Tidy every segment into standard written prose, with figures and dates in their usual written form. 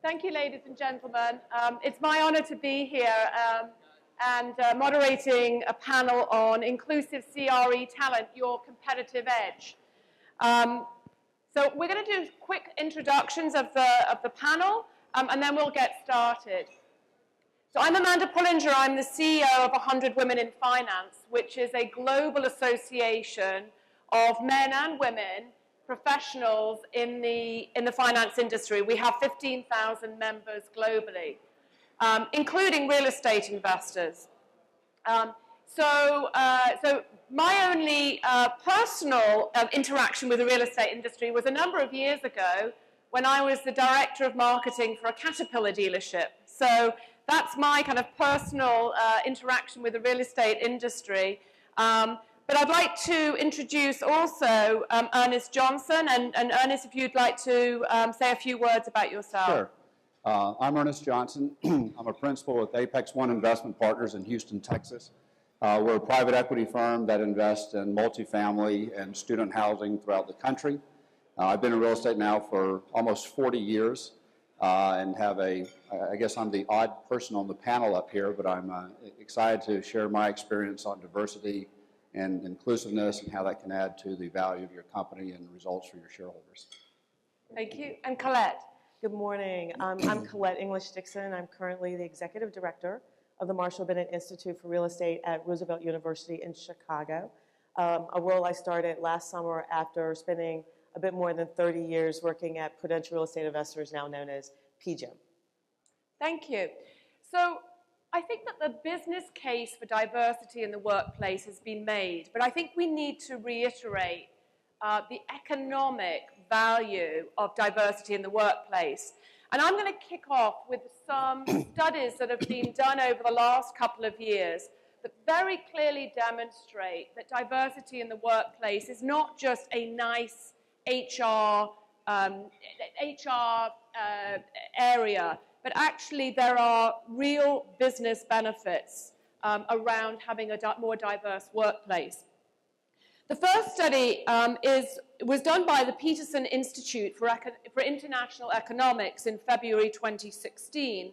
Thank you, ladies and gentlemen. It's my honor to be here and moderating a panel on inclusive CRE talent, your competitive edge. So we're going to do quick introductions of the panel, and then we'll get started. So I'm Amanda Pullinger. I'm the CEO of 100 Women in Finance, which is a global association of men and women professionals in the finance industry. We have 15,000 members globally, including real estate investors. So my only personal interaction with the real estate industry was a number of years ago when I was the director of marketing for a Caterpillar dealership. So that's my kind of personal interaction with the real estate industry. But I'd like to introduce also Ernest Johnson. And Ernest, if you'd like to say a few words about yourself. Sure. I'm Ernest Johnson. I'm a principal with ApexOne Investment Partners in Houston, Texas. We're a private equity firm that invests in multifamily and student housing throughout the country. I've been in real estate now for almost 40 years and have I guess I'm the odd person on the panel up here, but I'm excited to share my experience on diversity and inclusiveness and how that can add to the value of your company and results for your shareholders. Thank you. And Collete. Good morning. I'm Collete Dixon. I'm currently the executive director of the Marshall Bennett Institute for Real Estate at Roosevelt University in Chicago, a role I started last summer after spending a bit more than 30 years working at Prudential Real Estate Investors, now known as PGIM. Thank you. So I think that the business case for diversity in the workplace has been made, but I think we need to reiterate the economic value of diversity in the workplace. And I'm going to kick off with some studies that have been done over the last couple of years that very clearly demonstrate that diversity in the workplace is not just a nice HR area, but actually there are real business benefits around having a more diverse workplace. The first study was done by the Peterson Institute for International Economics in February 2016.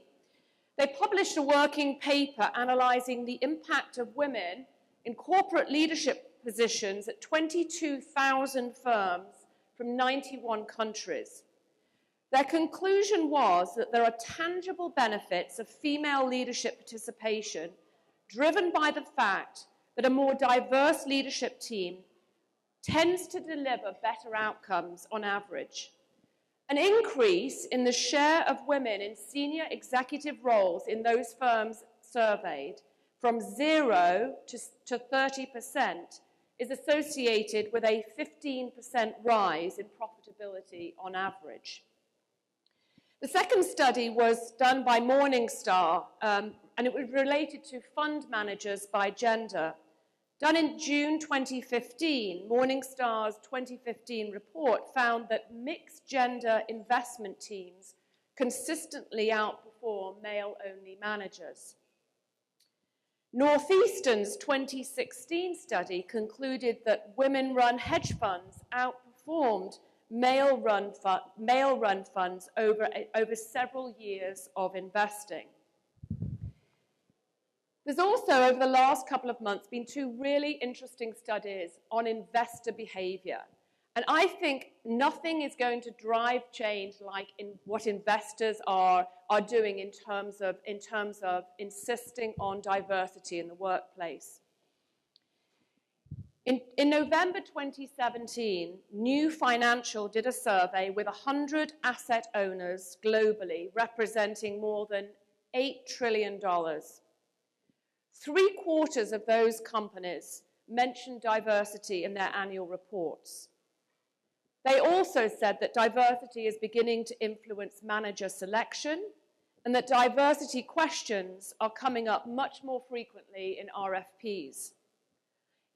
They published a working paper analyzing the impact of women in corporate leadership positions at 22,000 firms from 91 countries. Their conclusion was that there are tangible benefits of female leadership participation driven by the fact that a more diverse leadership team tends to deliver better outcomes on average. An increase in the share of women in senior executive roles in those firms surveyed from 0 to 30% is associated with a 15% rise in profitability on average. The second study was done by Morningstar, and it was related to fund managers by gender. Done in June 2015, Morningstar's 2015 report found that mixed gender investment teams consistently outperform male-only managers. Northeastern's 2016 study concluded that women-run hedge funds outperformed male-run funds over several years of investing. There's also, over the last couple of months, been two really interesting studies on investor behavior. And I think nothing is going to drive change like what investors are doing in terms of insisting on diversity in the workplace. In November 2017, New Financial did a survey with 100 asset owners globally, representing more than $8 trillion. 3/4 of those companies mentioned diversity in their annual reports. They also said that diversity is beginning to influence manager selection and that diversity questions are coming up much more frequently in RFPs.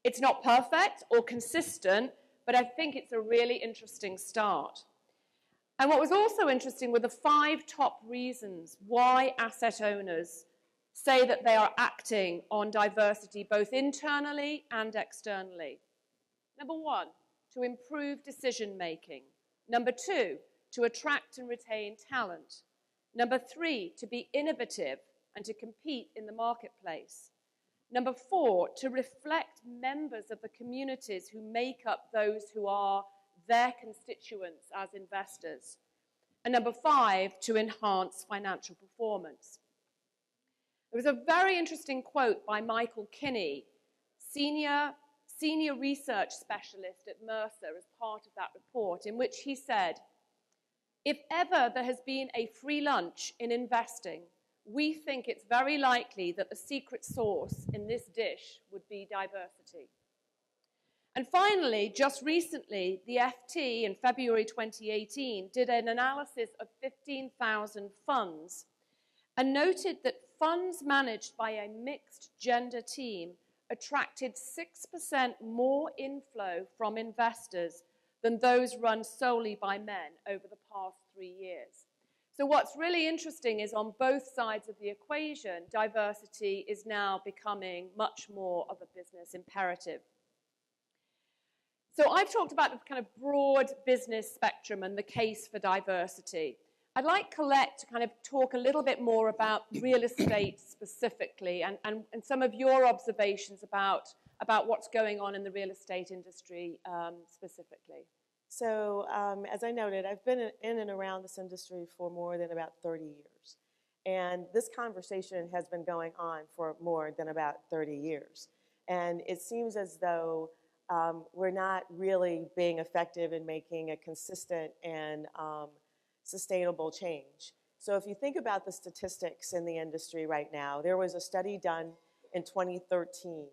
It's not perfect or consistent, but I think it's a really interesting start. And what was also interesting were the 5 top reasons why asset owners say that they are acting on diversity both internally and externally. Number 1, to improve decision making. Number 2, to attract and retain talent. Number 3, to be innovative and to compete in the marketplace. Number 4, to reflect members of the communities who make up those who are their constituents as investors. And number 5, to enhance financial performance. There was a very interesting quote by Michael Kinney, senior research specialist at Mercer, as part of that report, in which he said, "If ever there has been a free lunch in investing, we think it's very likely that the secret sauce in this dish would be diversity." And finally, just recently, the FT in February 2018 did an analysis of 15,000 funds and noted that funds managed by a mixed gender team attracted 6% more inflow from investors than those run solely by men over the past 3 years. So what's really interesting is on both sides of the equation, diversity is now becoming much more of a business imperative. So I've talked about the kind of broad business spectrum and the case for diversity. I'd like Collete to kind of talk a little bit more about real estate specifically and some of your observations about what's going on in the real estate industry specifically. So as I noted, I've been in and around this industry for more than about 30 years. And this conversation has been going on for more than about 30 years. And it seems as though we're not really being effective in making a consistent and sustainable change. So if you think about the statistics in the industry right now, there was a study done in 2013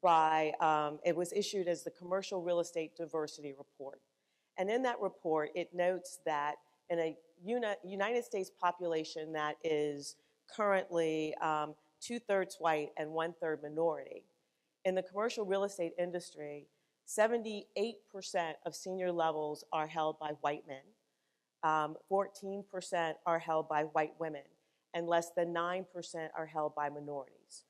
by, it was issued as the Commercial Real Estate Diversity Report. And in that report, it notes that in a United States population that is currently 2/3 white and 1/3 minority, in the commercial real estate industry, 78% of senior levels are held by white men, 14% are held by white women, and less than 9% are held by minorities.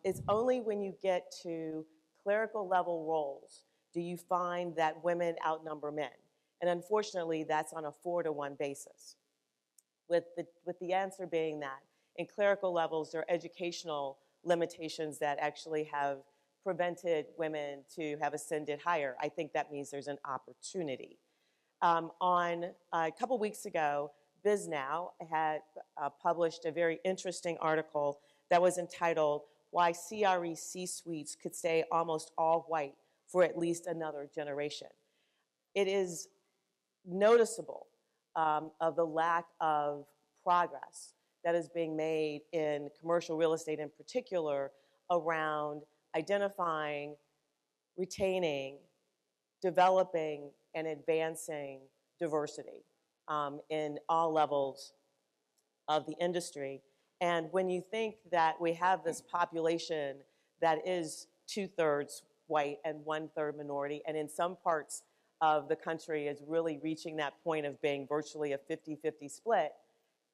It's only when you get to clerical level roles do you find that women outnumber men. And unfortunately, that's on a 4-to-1 basis. With the answer being that in clerical levels, there are educational limitations that actually have prevented women to have ascended higher. I think that means there's an opportunity. On a couple weeks ago, BizNow had published a very interesting article that was entitled, "Why CRE C-Suites Could Stay Almost All White for at least Another Generation." It is noticeable of the lack of progress that is being made in commercial real estate in particular around identifying, retaining, developing, and advancing diversity in all levels of the industry. And when you think that we have this population that is 2/3 white and 1/3 minority, and in some parts of the country is really reaching that point of being virtually a 50-50 split,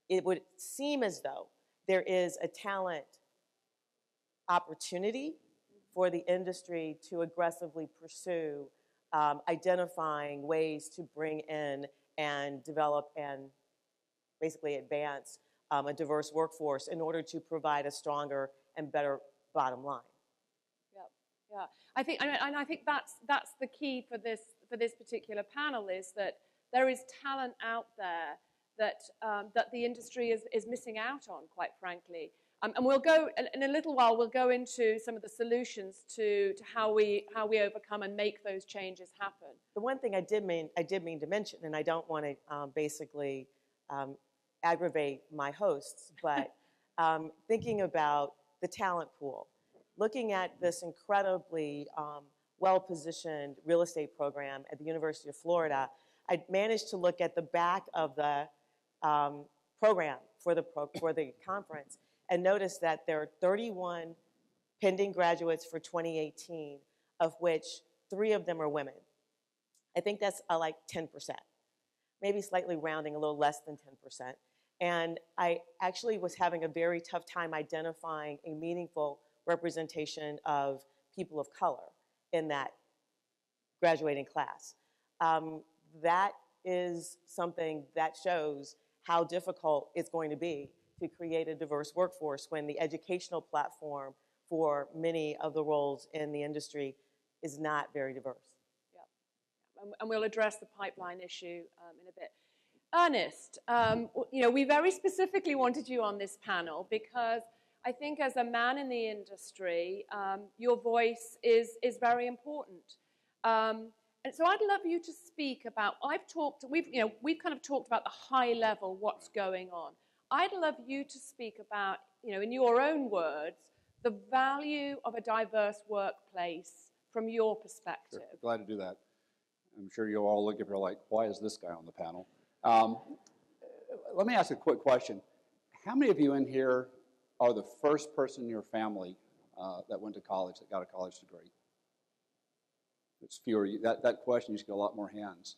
it would seem as though there is a talent opportunity for the industry to aggressively pursue identifying ways to bring in and develop and basically advance a diverse workforce in order to provide a stronger and better bottom line. Yeah, I think that's the key for this particular panel, is that there is talent out there that the industry is missing out on, quite frankly. And we'll go in a little while. We'll go into some of the solutions to how we overcome and make those changes happen. The one thing I did mean to mention, and I don't want to basically aggravate my hosts, but thinking about the talent pool, looking at this incredibly well-positioned real estate program at the University of Florida, I managed to look at the back of the program for the conference and notice that there are 31 pending graduates for 2018, of which 3 of them are women. I think that's like 10%, maybe slightly rounding, a little less than 10%. And I actually was having a very tough time identifying a meaningful representation of people of color in that graduating class. That is something that shows how difficult it's going to be to create a diverse workforce when the educational platform for many of the roles in the industry is not very diverse. Yeah. And we'll address the pipeline issue in a bit. Ernest, you know, we very specifically wanted you on this panel because I think as a man in the industry, your voice is very important. And so I'd love you to speak about, we've kind of talked about the high level, what's going on. I'd love you to speak about, you know, in your own words, the value of a diverse workplace from your perspective. Sure. Glad to do that. I'm sure you'll all look at me like, why is this guy on the panel? Let me ask a quick question. How many of you in here are the first person in your family that went to college, that got a college degree? It's fewer. That question, you just get a lot more hands.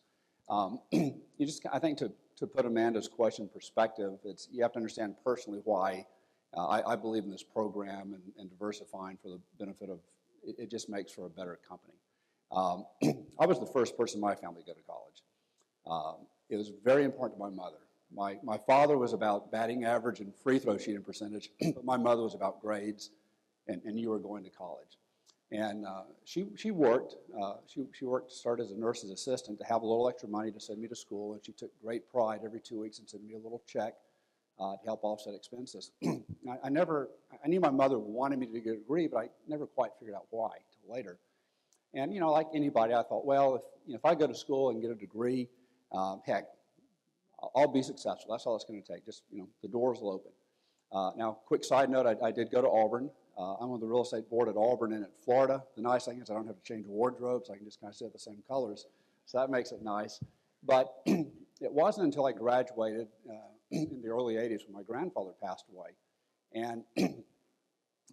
I think to put Amanda's question in perspective, you have to understand personally why I believe in this program and diversifying for the benefit of, it just makes for a better company. I was the first person in my family to go to college. It was very important to my mother. My father was about batting average and free throw shooting percentage, but my mother was about grades and you were going to college. And she worked. She worked to start as a nurse's assistant to have a little extra money to send me to school, and she took great pride every 2 weeks and sent me a little check to help offset expenses. I knew my mother wanted me to get a degree, but I never quite figured out why until later. And you know, like anybody, I thought, well, if I go to school and get a degree, heck, I'll be successful. That's all it's going to take. Just, you know, the doors will open. Now, quick side note, I did go to Auburn. I'm on the real estate board at Auburn and at Florida. The nice thing is I don't have to change wardrobes. I can just kind of stay the same colors. So that makes it nice. But it wasn't until I graduated in the early 80s when my grandfather passed away. And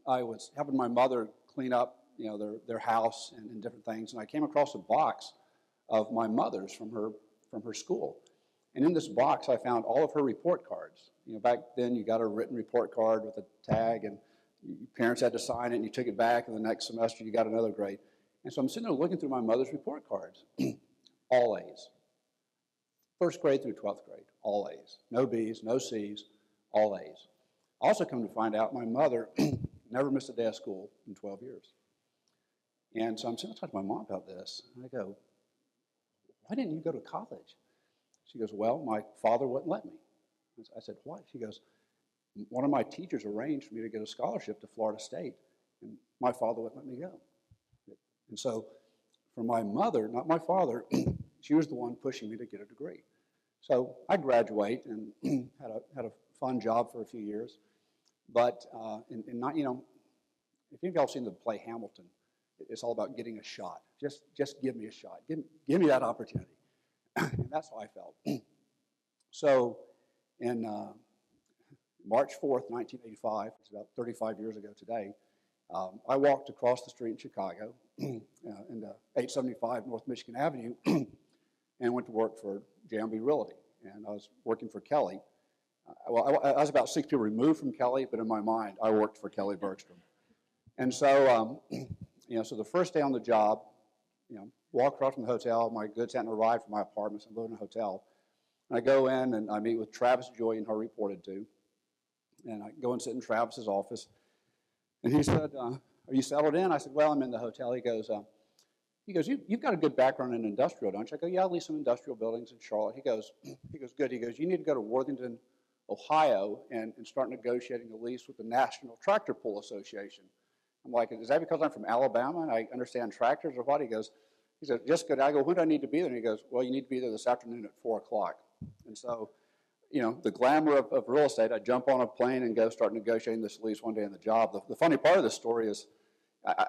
I was helping my mother clean up, you know, their house and different things. And I came across a box of my mother's from her school. And in this box, I found all of her report cards. You know, back then you got a written report card with a tag, and your parents had to sign it, and you took it back, and the next semester you got another grade. And so I'm sitting there looking through my mother's report cards. All A's. First grade through 12th grade, all A's. No B's, no C's, all A's. Also come to find out my mother never missed a day of school in 12 years. And so I'm sitting talking to my mom about this, and I go, why didn't you go to college? She goes, well, my father wouldn't let me. I said, why? She goes, one of my teachers arranged for me to get a scholarship to Florida State, and my father wouldn't let me go. And so for my mother, not my father, she was the one pushing me to get a degree. So I graduate and had a fun job for a few years. But not, you know, if any of y'all seen the play Hamilton, it's all about getting a shot. Just give me a shot. Give me that opportunity. And that's how I felt. So in March 4th, 1985, it's about 35 years ago today, I walked across the street in Chicago, into 875 North Michigan Avenue, and went to work for J&B Realty. And I was working for Kelly. Well, I was about 6 people removed from Kelly, but in my mind, I worked for Kelly Bergstrom. And so, you know, so the first day on the job, you know, walk across from the hotel, my goods hadn't arrived from my apartment, so I'm living in a hotel. And I go in and I meet with Travis Joy and her reported to. And I go and sit in Travis's office. And he said, are you settled in? I said, well, I'm in the hotel. He goes, you've got a good background in industrial, don't you? I go, yeah, I lease some industrial buildings in Charlotte. He goes, good. He goes, you need to go to Worthington, Ohio, and start negotiating a lease with the National Tractor Pull Association. I'm like, is that because I'm from Alabama and I understand tractors or what? He said, just good. I go, when do I need to be there? And he goes, well, you need to be there this afternoon at 4 o'clock. And so, you know, the glamour of real estate, I jump on a plane and go start negotiating this lease one day on the job. The funny part of this story is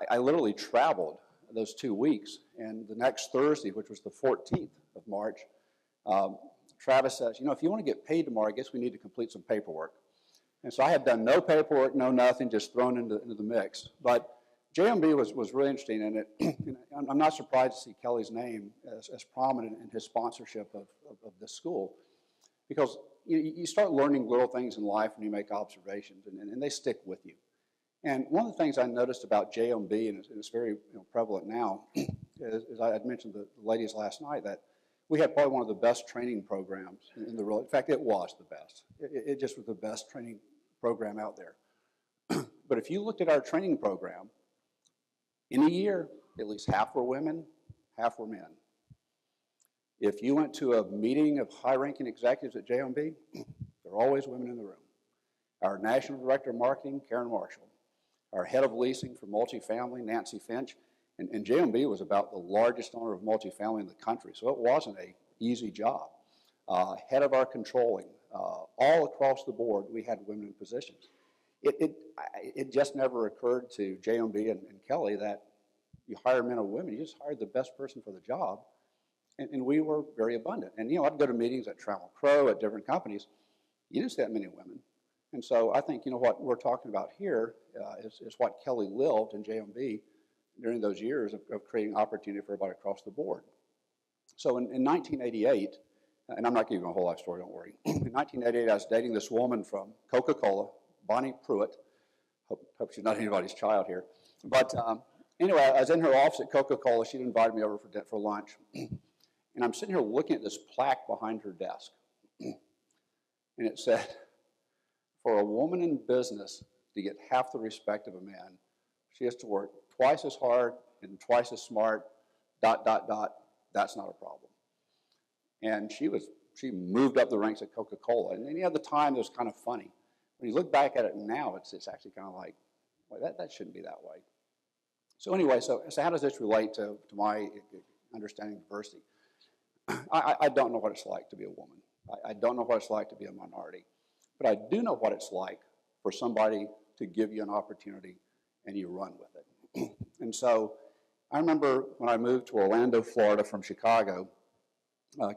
I literally traveled those 2 weeks. And the next Thursday, which was the 14th of March, Travis says, you know, if you want to get paid tomorrow, I guess we need to complete some paperwork. And so I had done no paperwork, no nothing, just thrown into the mix. But J&B was really interesting, and I'm not surprised to see Kelly's name as prominent in his sponsorship of this school, because you start learning little things in life when you make observations, and they stick with you. And one of the things I noticed about J&B, and it's very prevalent now, is I had mentioned the ladies last night, that We had probably one of the best training programs in the world. In fact, it was the best. It just was the best training program out there. But if you looked at our training program, in a year, at least half were women, half were men. If you went to a meeting of high-ranking executives at JMB, there are always women in the room. Our National Director of Marketing, Karen Marshall. Our Head of Leasing for Multifamily, Nancy Finch. And JMB was about the largest owner of multifamily in the country, so it wasn't an easy job. Head of our controlling, all across the board, we had women in positions. It just never occurred to JMB and Kelly that you hire men or women, you just hired the best person for the job, and we were very abundant. And you know, I'd go to meetings at Trammell Crow, at different companies, you didn't see that many women. And so I think, you know, what we're talking about here is what Kelly lived in JMB during those years of creating opportunity for everybody across the board. So in 1988, and I'm not giving you a whole life story, don't worry. In 1988, I was dating this woman from Coca-Cola, Bonnie Pruitt. Hope she's not anybody's child here. But anyway, I was in her office at Coca-Cola. She'd invited me over for lunch. And I'm sitting here looking at this plaque behind her desk. And it said, for a woman in business to get half the respect of a man, she has to work twice as hard and twice as smart, ... That's not a problem. And she moved up the ranks at Coca-Cola. And at the time, it was kind of funny. When you look back at it now, it's actually kind of like, well, that shouldn't be that way. So anyway, so how does this relate to my understanding of diversity? I don't know what it's like to be a woman. I don't know what it's like to be a minority. But I do know what it's like for somebody to give you an opportunity and you run with it. And so I remember when I moved to Orlando, Florida from Chicago,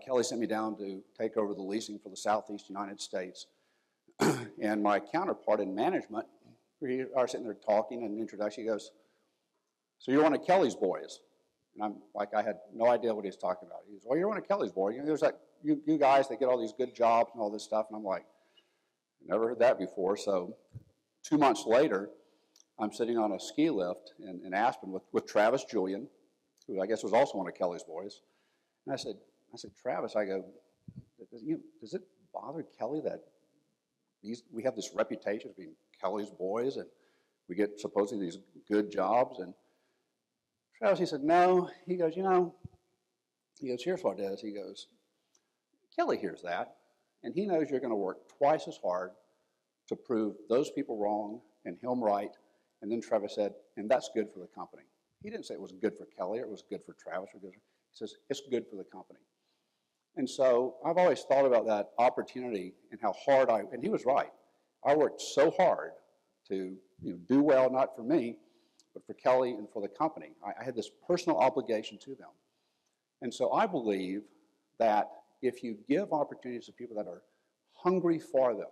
Kelly sent me down to take over the leasing for the Southeast United States. And my counterpart in management, we are sitting there talking and introduction, he goes, so you're one of Kelly's boys. And I'm like, I had no idea what he was talking about. He goes, well, you're one of Kelly's boys. You know, there's like, you guys that get all these good jobs and all this stuff. And I'm like, never heard that before. So 2 months later, I'm sitting on a ski lift in Aspen with Travis Julian, who I guess was also one of Kelly's boys. And I said, Travis, I go, does it bother Kelly that we have this reputation of being Kelly's boys and we get supposedly these good jobs? And Travis, he said, no. He goes, here's what it is. He goes, Kelly hears that, and he knows you're going to work twice as hard to prove those people wrong and him right. And then Travis said, and that's good for the company. He didn't say it was good for Kelly or it was good for Travis. He says, it's good for the company. And so I've always thought about that opportunity and how hard and he was right. I worked so hard to do well, not for me, but for Kelly and for the company. I had this personal obligation to them. And so I believe that if you give opportunities to people that are hungry for them,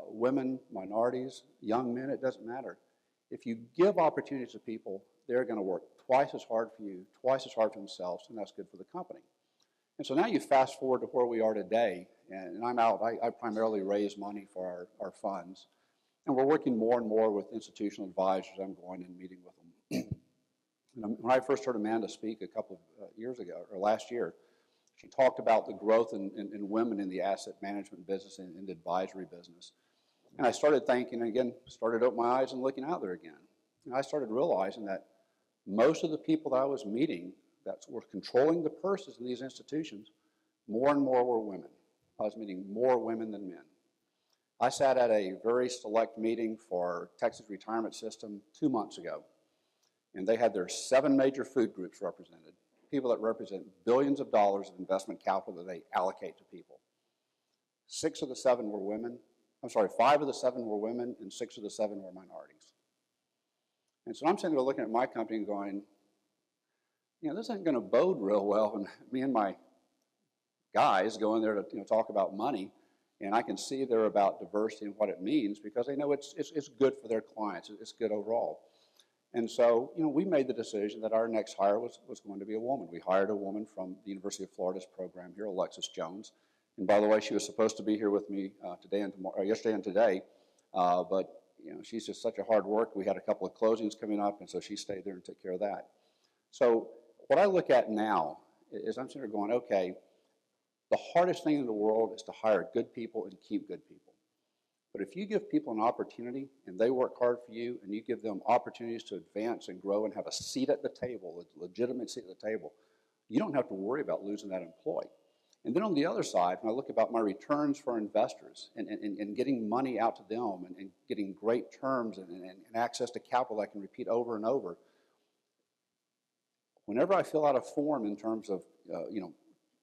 women, minorities, young men, it doesn't matter. If you give opportunities to people, they're going to work twice as hard for you, twice as hard for themselves, and that's good for the company. And so now you fast forward to where we are today, and I'm out. I primarily raise money for our funds, and we're working more and more with institutional advisors. I'm going and meeting with them. And when I first heard Amanda speak a couple of years ago, or last year, she talked about the growth in women in the asset management business and in the advisory business. And I started thinking, again, started opening my eyes and looking out there again. And I started realizing that most of the people that I was meeting that were controlling the purses in these institutions, more and more were women. I was meeting more women than men. I sat at a very select meeting for Texas Retirement System 2 months ago, and they had their 7 major food groups represented, people that represent billions of dollars of investment capital that they allocate to people. 5 of the 7 were women, and 6 of the 7 were minorities. And so I'm sitting there looking at my company and going, this ain't going to bode real well. And me and my guys go in there to talk about money, and I can see they're about diversity and what it means because they know it's good for their clients. It's good overall. And so, we made the decision that our next hire was going to be a woman. We hired a woman from the University of Florida's program here, Alexis Jones. And by the way, she was supposed to be here with me yesterday and today, but she's just such a hard work. We had a couple of closings coming up, and so she stayed there and took care of that. So what I look at now is I'm sitting there going, okay, the hardest thing in the world is to hire good people and keep good people. But if you give people an opportunity and they work hard for you and you give them opportunities to advance and grow and have a seat at the table, a legitimate seat at the table, you don't have to worry about losing that employee. And then on the other side, when I look about my returns for investors and getting money out to them and getting great terms and access to capital I can repeat over and over, whenever I fill out a form in terms of,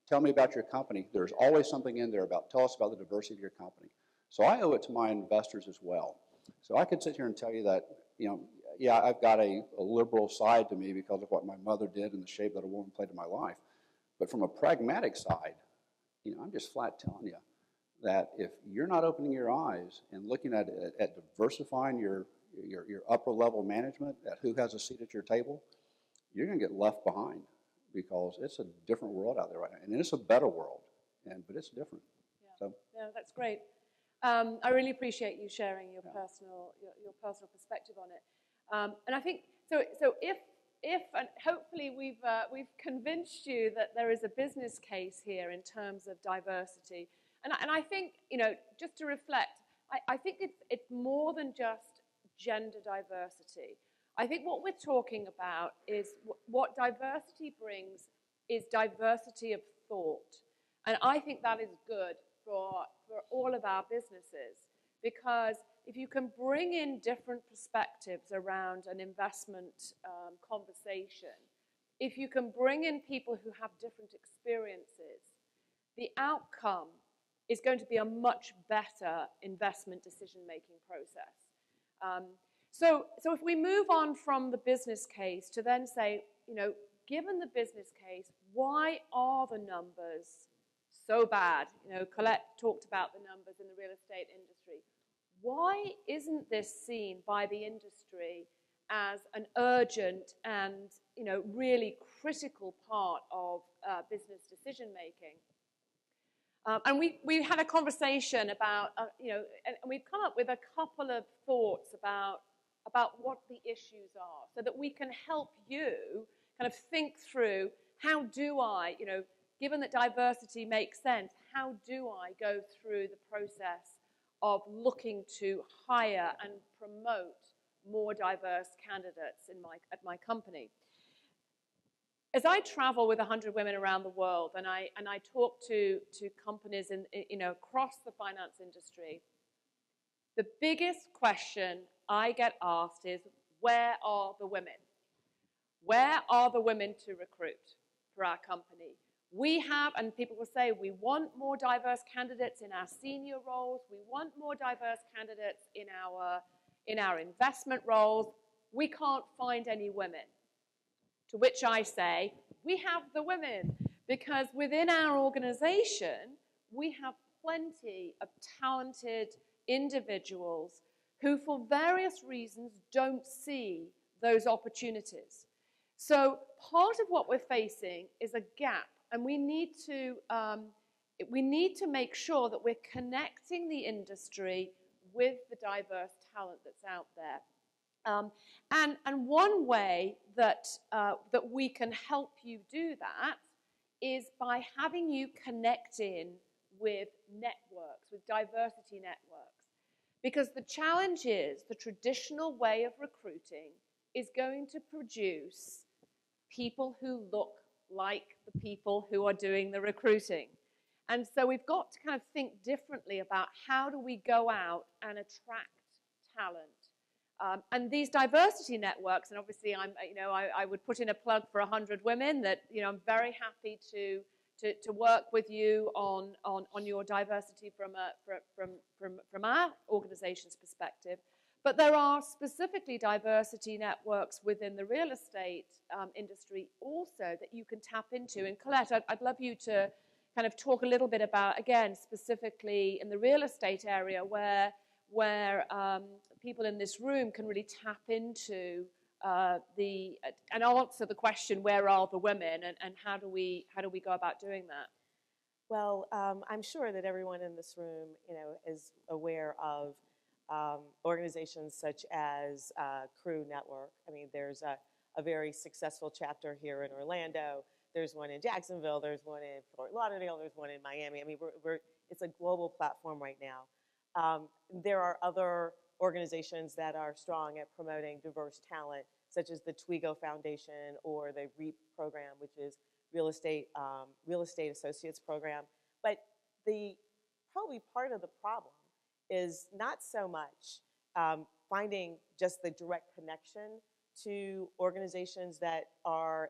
tell me about your company, there's always something in there about, tell us about the diversity of your company. So I owe it to my investors as well. So I could sit here and tell you that, yeah, I've got a liberal side to me because of what my mother did and the shape that a woman played in my life. But from a pragmatic side, I'm just flat telling you that if you're not opening your eyes and looking at diversifying your upper level management, at who has a seat at your table, you're going to get left behind because it's a different world out there right now. And it's a better world, but it's different. Yeah, so. Yeah, that's great. I really appreciate you sharing your personal perspective on it. And I think, so if and hopefully we've convinced you that there is a business case here in terms of diversity. And I think, just to reflect, I think it's more than just gender diversity. I think what we're talking about is what diversity brings is diversity of thought. And I think that is good for all of our businesses, because if you can bring in different perspectives around an investment conversation, if you can bring in people who have different experiences, the outcome is going to be a much better investment decision-making process. So if we move on from the business case to then say, given the business case, why are the numbers so bad? Collete talked about the numbers in the real estate industry. Why isn't this seen by the industry as an urgent and really critical part of business decision making? And we had a conversation about and we've come up with a couple of thoughts about what the issues are, so that we can help you kind of think through, how do I, given that diversity makes sense, how do I go through the process of looking to hire and promote more diverse candidates at my company? As I travel with 100 women around the world, and I talk to companies across the finance industry, the biggest question I get asked is, where are the women? Where are the women to recruit for our company? We have, and people will say, we want more diverse candidates in our senior roles. We want more diverse candidates in our investment roles. We can't find any women. To which I say, we have the women, because within our organization, we have plenty of talented individuals who, for various reasons, don't see those opportunities. So part of what we're facing is a gap, and we need to make sure that we're connecting the industry with the diverse talent that's out there. And one way that we can help you do that is by having you connect in with networks, with diversity networks. Because the challenge is, the traditional way of recruiting is going to produce people who look like the people who are doing the recruiting. And so we've got to kind of think differently about how do we go out and attract talent. And these diversity networks, and obviously I would put in a plug for 100 women that I'm very happy to work with you on your diversity from our organization's perspective. But there are specifically diversity networks within the real estate industry also that you can tap into. And Collete, I'd love you to kind of talk a little bit about, again, specifically in the real estate area where people in this room can really tap into and answer the question, where are the women, and how do we go about doing that? Well, I'm sure that everyone in this room, is aware of organizations such as CRE Network. I mean, there's a very successful chapter here in Orlando. there's one in Jacksonville, there's one in Fort Lauderdale, there's one in Miami. I mean, it's a global platform right now. There are other organizations that are strong at promoting diverse talent, such as the Twigo Foundation or the REAP program, which is Real Estate Associates program. But probably part of the problem is not so much finding just the direct connection to organizations that are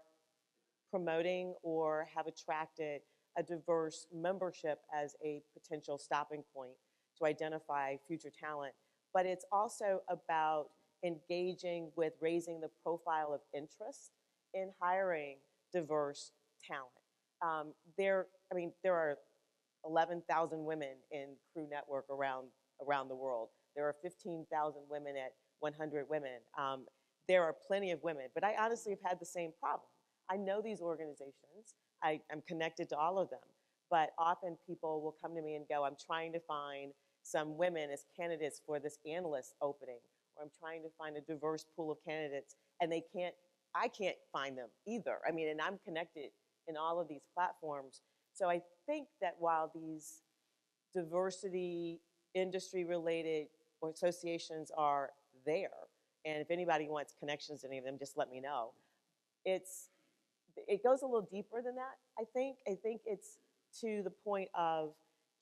promoting or have attracted a diverse membership as a potential stopping point to identify future talent. But it's also about engaging with raising the profile of interest in hiring diverse talent. There are 11,000 women in Crew Network around the world. There are 15,000 women at 100 Women. There are plenty of women, but I honestly have had the same problem. I know these organizations. I'm connected to all of them, but often people will come to me and go, I'm trying to find some women as candidates for this analyst opening, or I'm trying to find a diverse pool of candidates, and I can't find them either. I mean, and I'm connected in all of these platforms. So I think that while these diversity industry-related associations are there, and if anybody wants connections to any of them, just let me know. It goes a little deeper than that, I think. I think it's to the point of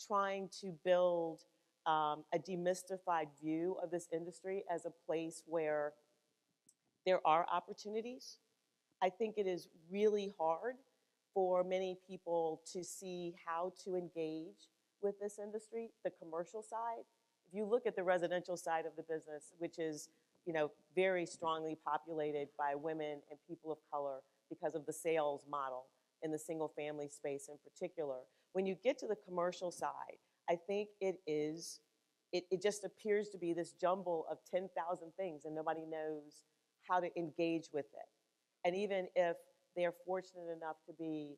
trying to build a demystified view of this industry as a place where there are opportunities. I think it is really hard for many people to see how to engage with this industry, the commercial side. If you look at the residential side of the business, which is very strongly populated by women and people of color because of the sales model in the single family space in particular. When you get to the commercial side, I think it just appears to be this jumble of 10,000 things and nobody knows how to engage with it. And even if they are fortunate enough to be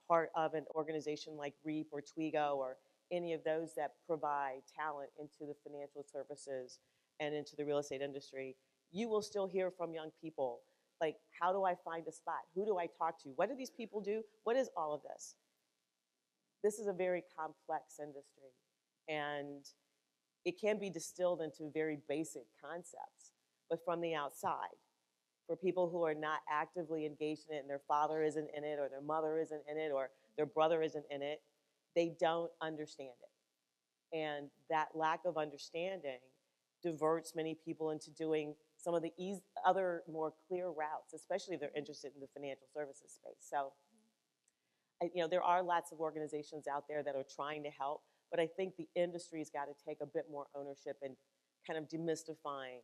part of an organization like REAP or Twigo or any of those that provide talent into the financial services and into the real estate industry, you will still hear from young people, like, how do I find a spot? Who do I talk to? What do these people do? What is all of this? This is a very complex industry, and it can be distilled into very basic concepts, but from the outside, for people who are not actively engaged in it and their father isn't in it or their mother isn't in it or their brother isn't in it, they don't understand it. And that lack of understanding diverts many people into doing some of the other more clear routes, especially if they're interested in the financial services space. So, there are lots of organizations out there that are trying to help, but I think the industry's got to take a bit more ownership in kind of demystifying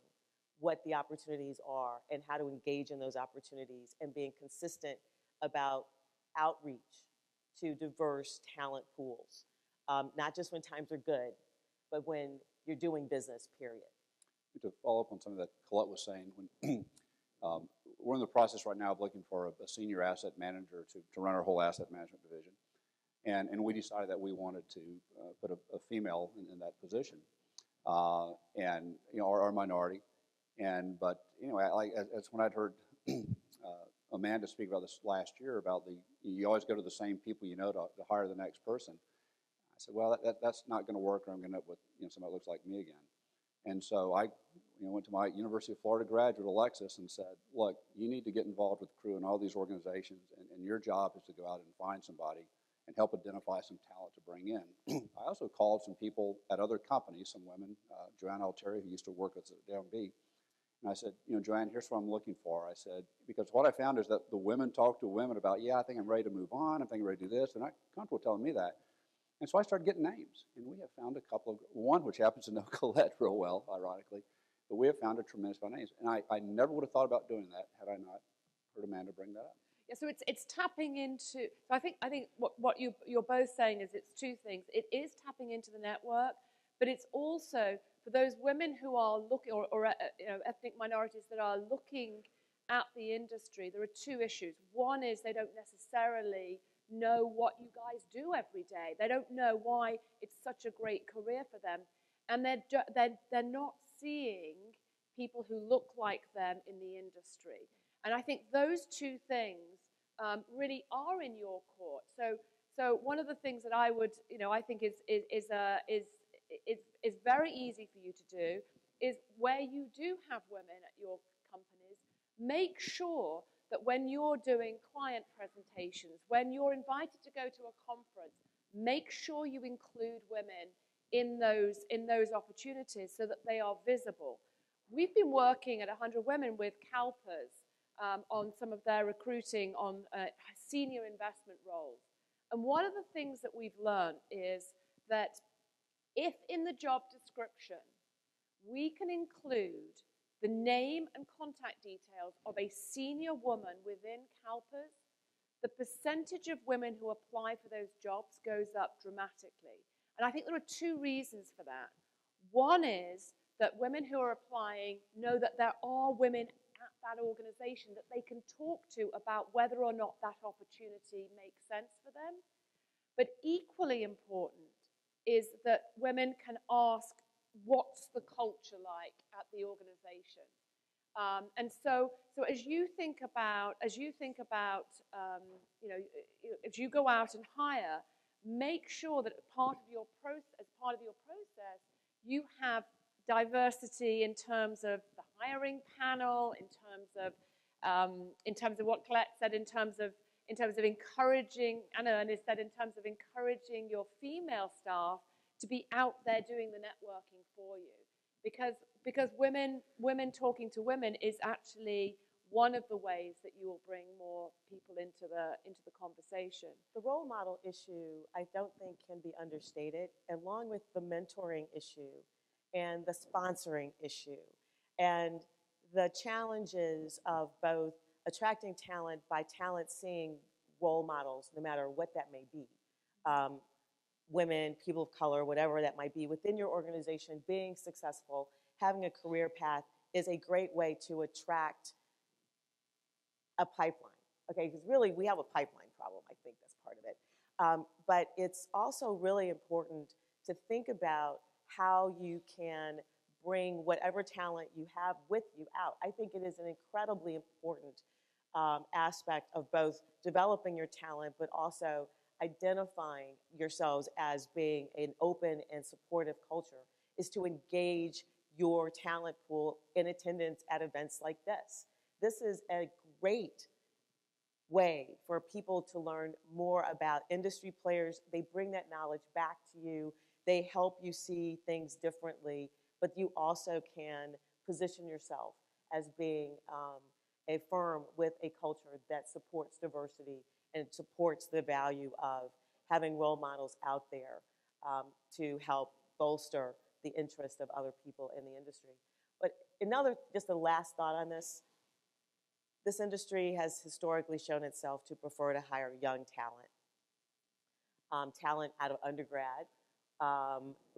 what the opportunities are and how to engage in those opportunities and being consistent about outreach to diverse talent pools, not just when times are good, but when you're doing business, period. To follow up on something that Collete was saying, when we're in the process right now of looking for a senior asset manager to run our whole asset management division, and we decided that we wanted to put a female in that position, and our minority, but as when I'd heard Amanda speak about this last year about you always go to the same people to hire the next person. I said, well, that's not going to work, or I'm going to end up with somebody that looks like me again. And so I went to my University of Florida graduate, Alexis, and said, look, you need to get involved with Crew and all these organizations, and your job is to go out and find somebody and help identify some talent to bring in. I also called some people at other companies, some women, Joanne Altieri, who used to work with us at DMV, and I said, Joanne, here's what I'm looking for. I said, because what I found is that the women talk to women about, I think I'm ready to move on, I think I'm ready to do this, and they're not comfortable telling me that. And so I started getting names, and we have found a couple one which happens to know Collete real well, ironically, but we have found a tremendous amount of names. And I never would have thought about doing that had I not heard Amanda bring that up. Yeah, so it's tapping into, so I think what you're both saying is it's two things. It is tapping into the network, but it's also for those women who are looking, or ethnic minorities that are looking at the industry, there are two issues. One is they don't necessarily know what you guys do every day. They don't know why it's such a great career for them. And they're not seeing people who look like them in the industry. And I think those two things really are in your court. So one of the things that I would, I think is very easy for you to do is where you do have women at your companies, make sure that when you're doing client presentations, when you're invited to go to a conference, make sure you include women in those opportunities so that they are visible. We've been working at 100 Women with CalPERS on some of their recruiting on senior investment roles. And one of the things that we've learned is that if in the job description we can include the name and contact details of a senior woman within CalPERS, the percentage of women who apply for those jobs goes up dramatically. And I think there are two reasons for that. One is that women who are applying know that there are women at that organization that they can talk to about whether or not that opportunity makes sense for them. But equally important is that women can ask, what's the culture like at the organization? And so as you think about, as you go out and hire, make sure that as part of your process, you have diversity in terms of the hiring panel, in terms of what Collete said, in terms of encouraging, and Ernest said, in terms of encouraging your female staff to be out there doing the networking for you, because women talking to women is actually one of the ways that you will bring more people into the conversation. The role model issue, I don't think can be understated, along with the mentoring issue and the sponsoring issue and the challenges of both attracting talent by talent seeing role models, no matter what that may be. Women, people of color, whatever that might be, within your organization, being successful, having a career path is a great way to attract a pipeline. Okay, because really we have a pipeline problem, I think that's part of it. But it's also really important to think about how you can bring whatever talent you have with you out. I think it is an incredibly important aspect of both developing your talent, but also identifying yourselves as being an open and supportive culture, is to engage your talent pool in attendance at events like this. This is a great way for people to learn more about industry players. They bring that knowledge back to you. They help you see things differently, but you also can position yourself as being a firm with a culture that supports diversity and supports the value of having role models out there to help bolster the interest of other people in the industry. But just a last thought on this. This industry has historically shown itself to prefer to hire young talent, talent out of undergrad,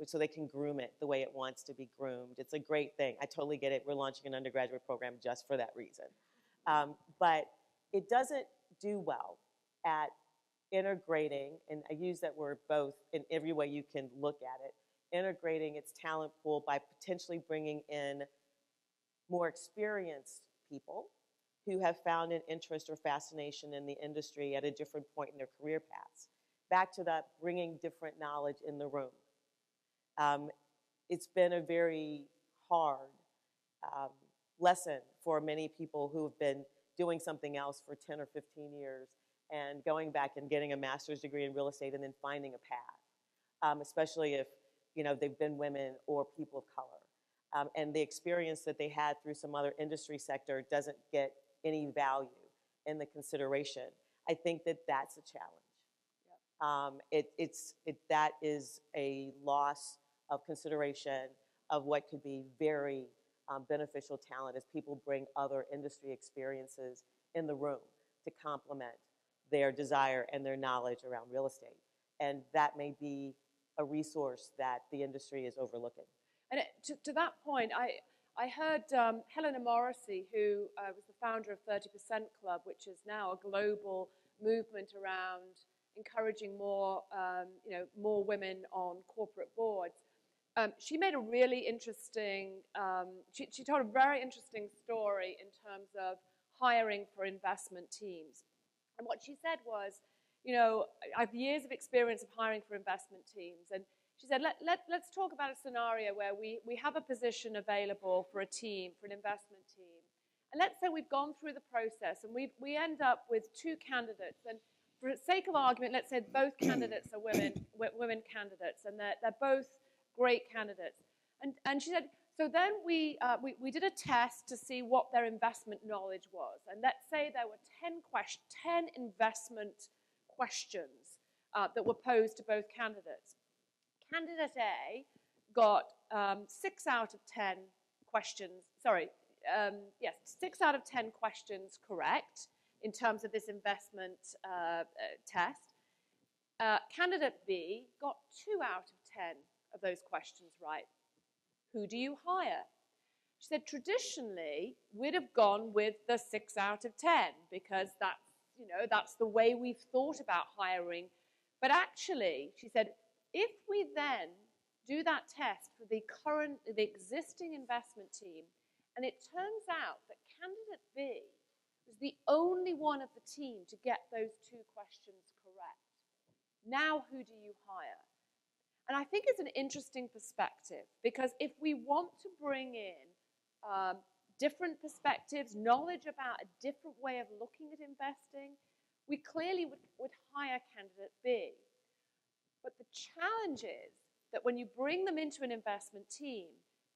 so they can groom it the way it wants to be groomed. It's a great thing. I totally get it. We're launching an undergraduate program just for that reason. But it doesn't do well at integrating, and I use that word both in every way you can look at it, integrating its talent pool by potentially bringing in more experienced people who have found an interest or fascination in the industry at a different point in their career paths. Back to that, bringing different knowledge in the room. It's been a very hard lesson for many people who have been doing something else for 10 or 15 years and going back and getting a master's degree in real estate and then finding a path, especially if they've been women or people of color. And the experience that they had through some other industry sector doesn't get any value in the consideration. I think that that's a challenge. That is a loss of consideration of what could be very beneficial talent as people bring other industry experiences in the room to complement their desire and their knowledge around real estate. And that may be a resource that the industry is overlooking. And to that point, I heard Helena Morrissey, who was the founder of 30% Club, which is now a global movement around encouraging more women on corporate boards. She made a really interesting, she told a very interesting story in terms of hiring for investment teams. And what she said was, you know, I have years of experience of hiring for investment teams. And she said, let's talk about a scenario where we have a position available for a team, for an investment team. And let's say we've gone through the process and we end up with 2 candidates. And for the sake of argument, let's say both candidates are women candidates, and they're both great candidates. And she said, so then we did a test to see what their investment knowledge was. And let's say there were 10 investment questions that were posed to both candidates. Candidate A got 6 out of 10 questions, 6 out of 10 questions correct in terms of this investment test. Candidate B got 2 out of 10 of those questions right. Who do you hire? She said, traditionally, we'd have gone with the 6 out of 10 because that's the way we've thought about hiring. But actually, she said, if we then do that test for the existing investment team, and it turns out that candidate B was the only one of the team to get those 2 questions correct. Now who do you hire? And I think it's an interesting perspective, because if we want to bring in different perspectives, knowledge about a different way of looking at investing, we clearly would hire candidate B. But the challenge is that when you bring them into an investment team,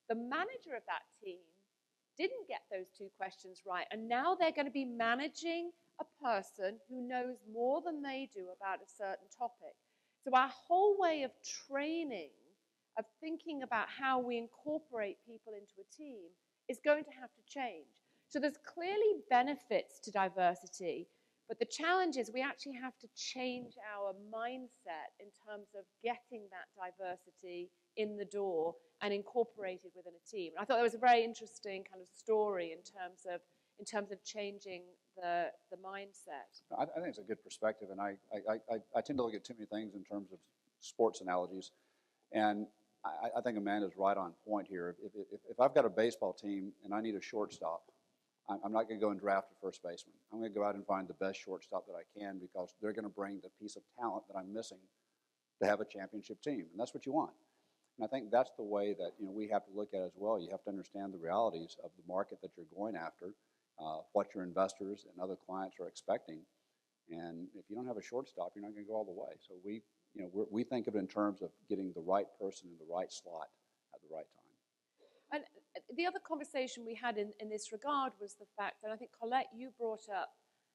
the manager of that team didn't get those 2 questions right, and now they're going to be managing a person who knows more than they do about a certain topic. So our whole way of training, of thinking about how we incorporate people into a team, is going to have to change. So there's clearly benefits to diversity, but the challenge is we actually have to change our mindset in terms of getting that diversity in the door and incorporated within a team. And I thought that was a very interesting kind of story in terms of changing the mindset. I think it's a good perspective, and I tend to look at too many things in terms of sports analogies, and I think Amanda's right on point here. If I've got a baseball team and I need a shortstop, I'm not going to go and draft a first baseman. I'm going to go out and find the best shortstop that I can, because they're going to bring the piece of talent that I'm missing to have a championship team, and that's what you want. And I think that's the way that we have to look at it as well. You have to understand the realities of the market that you're going after, what your investors and other clients are expecting. And if you don't have a shortstop, you're not going to go all the way. So we think of it in terms of getting the right person in the right slot at the right time. And the other conversation we had in this regard was the fact that I think, Collete, you brought up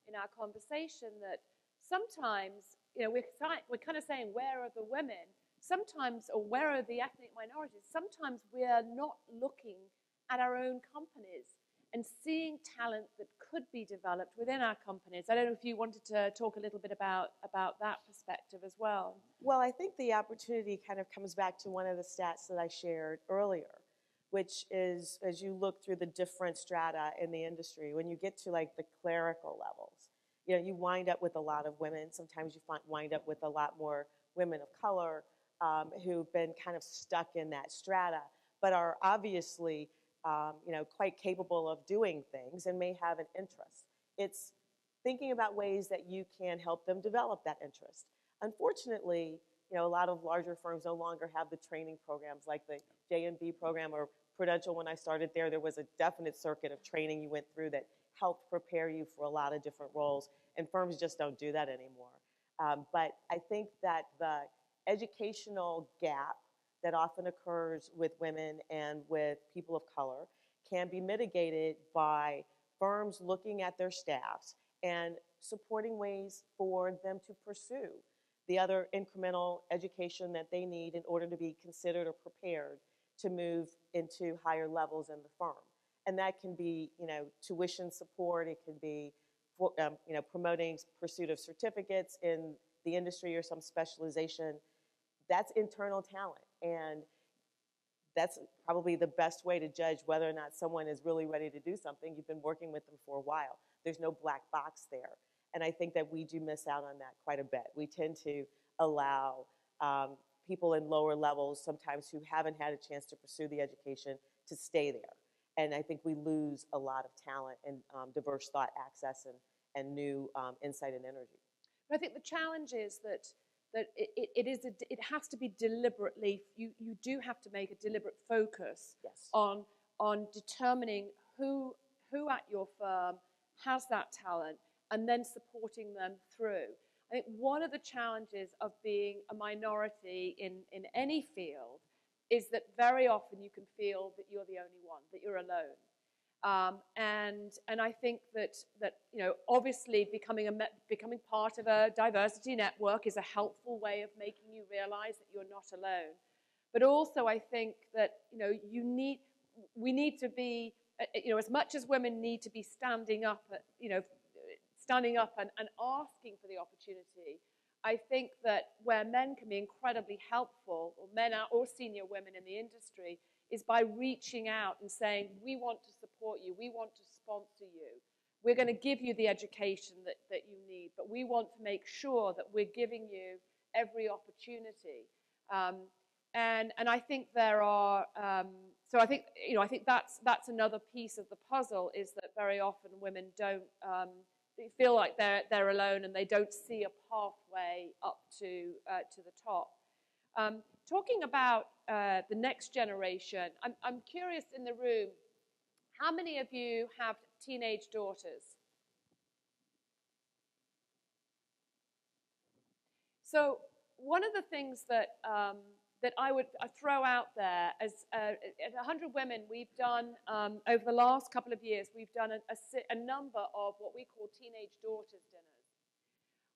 in our conversation that sometimes, we're kind of saying, where are the women? Sometimes, or where are the ethnic minorities? Sometimes we're not looking at our own companies and seeing talent that could be developed within our companies. I don't know if you wanted to talk a little bit about that perspective as well. Well, I think the opportunity kind of comes back to one of the stats that I shared earlier, which is, as you look through the different strata in the industry, when you get to like the clerical levels, you wind up with a lot of women. Sometimes you wind up with a lot more women of color who've been kind of stuck in that strata, but are obviously quite capable of doing things and may have an interest. It's thinking about ways that you can help them develop that interest. Unfortunately, a lot of larger firms no longer have the training programs like the J&B program or Prudential. When I started there was a definite circuit of training you went through that helped prepare you for a lot of different roles, and firms just don't do that anymore. But I think that the educational gap that often occurs with women and with people of color can be mitigated by firms looking at their staffs and supporting ways for them to pursue the other incremental education that they need in order to be considered or prepared to move into higher levels in the firm. And that can be, tuition support. It can be, promoting pursuit of certificates in the industry or some specialization. That's internal talent, and that's probably the best way to judge whether or not someone is really ready to do something. You've been working with them for a while. There's no black box there, and I think that we do miss out on that quite a bit. We tend to allow people in lower levels sometimes who haven't had a chance to pursue the education to stay there, and I think we lose a lot of talent and diverse thought access and new insight and energy. But I think the challenge is that it has to be deliberately, you do have to make a deliberate focus Yes. on determining who at your firm has that talent and then supporting them through. I think one of the challenges of being a minority in any field is that very often you can feel that you're the only one, that you're alone. And I think that obviously becoming part of a diversity network is a helpful way of making you realize that you're not alone. But also I think that we need to be as much as women need to be standing up and asking for the opportunity. I think that where men can be incredibly helpful, or men or senior women in the industry, is by reaching out and saying, we want to support you, we want to sponsor you, we're going to give you the education that you need, but we want to make sure that we're giving you every opportunity. And I think there are, so I think that's another piece of the puzzle, is that very often women don't, they feel like they're alone and they don't see a pathway up to the top. Talking about the next generation, I'm curious in the room, how many of you have teenage daughters? So one of the things that I would throw out there, as at 100 Women, we've done, over the last couple of years, we've done a number of what we call teenage daughters dinners,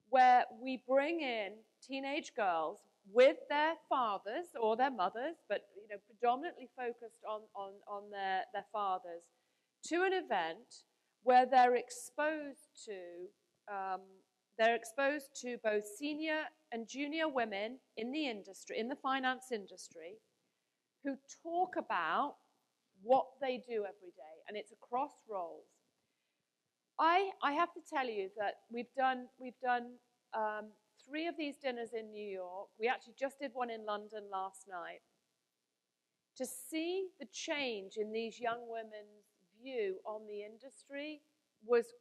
where we bring in teenage girls with their fathers or their mothers, but predominantly focused on their fathers, to an event where they're exposed to both senior and junior women in the industry, in the finance industry, who talk about what they do every day, and it's across roles. I have to tell you that we've done 3 of these dinners in New York. We actually just did one in London last night. To see the change in these young women's view on the industry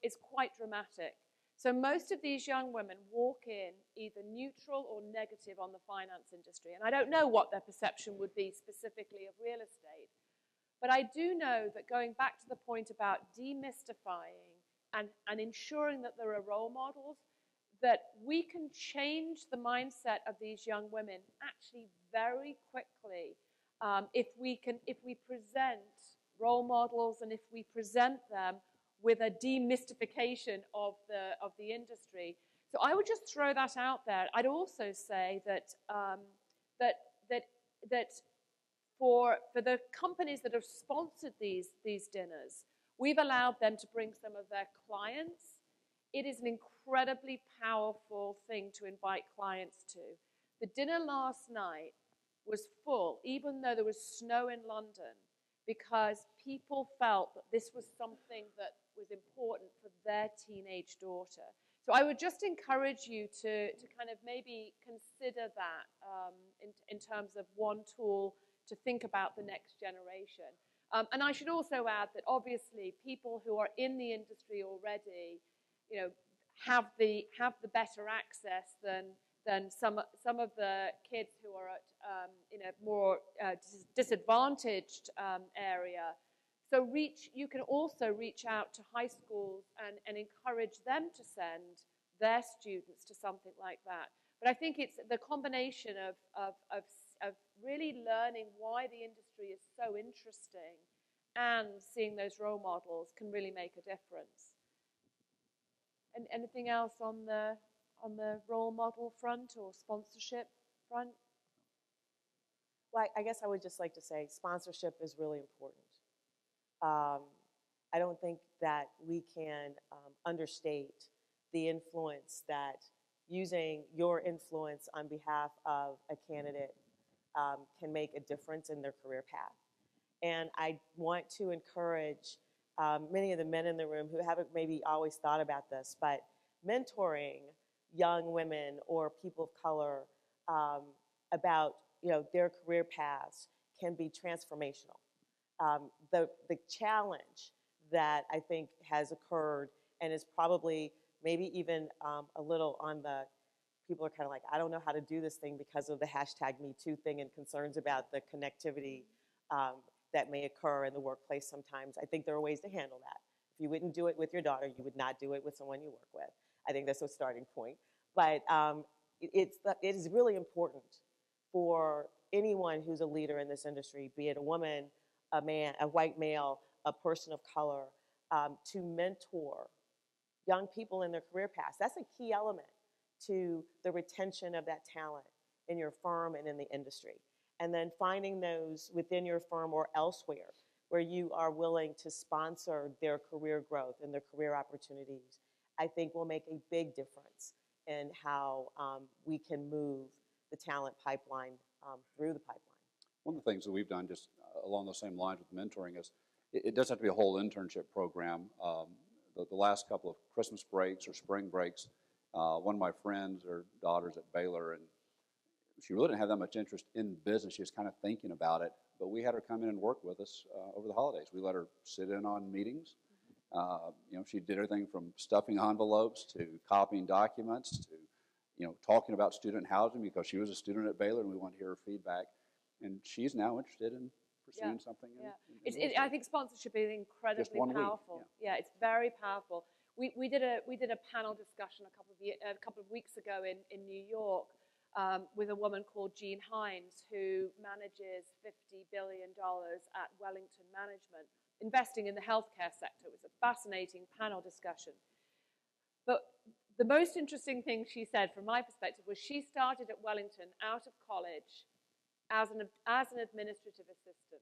is quite dramatic. So most of these young women walk in either neutral or negative on the finance industry. And I don't know what their perception would be specifically of real estate. But I do know that, going back to the point about demystifying and ensuring that there are role models, that we can change the mindset of these young women actually very quickly if we present role models and if we present them with a demystification of the industry. So I would just throw that out there. I'd also say that for the companies that have sponsored these dinners, we've allowed them to bring some of their clients. It is an incredibly powerful thing to invite clients to. The dinner last night was full, even though there was snow in London, because people felt that this was something that was important for their teenage daughter. So I would just encourage you to kind of maybe consider that in terms of one tool to think about the next generation. And I should also add that obviously people who are in the industry already, have the better access than some of the kids who are at in a more disadvantaged area. So you can also reach out to high schools and encourage them to send their students to something like that. But I think it's the combination of really learning why the industry is so interesting and seeing those role models can really make a difference. And anything else on the role model front or sponsorship front? Well, I guess I would just like to say sponsorship is really important. I don't think that we can understate the influence that using your influence on behalf of a candidate can make a difference in their career path. And I want to encourage many of the men in the room who haven't maybe always thought about this, but mentoring young women or people of color about their career paths can be transformational. The challenge that I think has occurred and is probably maybe even a little on the, people are kind of like, I don't know how to do this thing because of the #MeToo thing and concerns about the connectivity that may occur in the workplace sometimes. I think there are ways to handle that. If you wouldn't do it with your daughter, you would not do it with someone you work with. I think that's a starting point. But it is really important for anyone who's a leader in this industry, be it a woman, a man, a white male, a person of color, to mentor young people in their career paths. That's a key element to the retention of that talent in your firm and in the industry. And then finding those within your firm or elsewhere where you are willing to sponsor their career growth and their career opportunities, I think will make a big difference in how we can move the talent pipeline through the pipeline. One of the things that we've done just along those same lines with mentoring is it doesn't have to be a whole internship program. The last couple of Christmas breaks or spring breaks, one of my friends, her daughter's at Baylor, and she really didn't have that much interest in business. She was kind of thinking about it, but we had her come in and work with us over the holidays. We let her sit in on meetings. She did everything from stuffing envelopes to copying documents to, talking about student housing because she was a student at Baylor and we wanted to hear her feedback. And she's now interested in pursuing something. I think sponsorship is incredibly powerful. Yeah, it's very powerful. We did a panel discussion a couple of weeks ago in New York with a woman called Jean Hines, who manages $50 billion at Wellington Management, investing in the healthcare sector. It was a fascinating panel discussion. But the most interesting thing she said, from my perspective, was she started at Wellington out of college as an administrative assistant.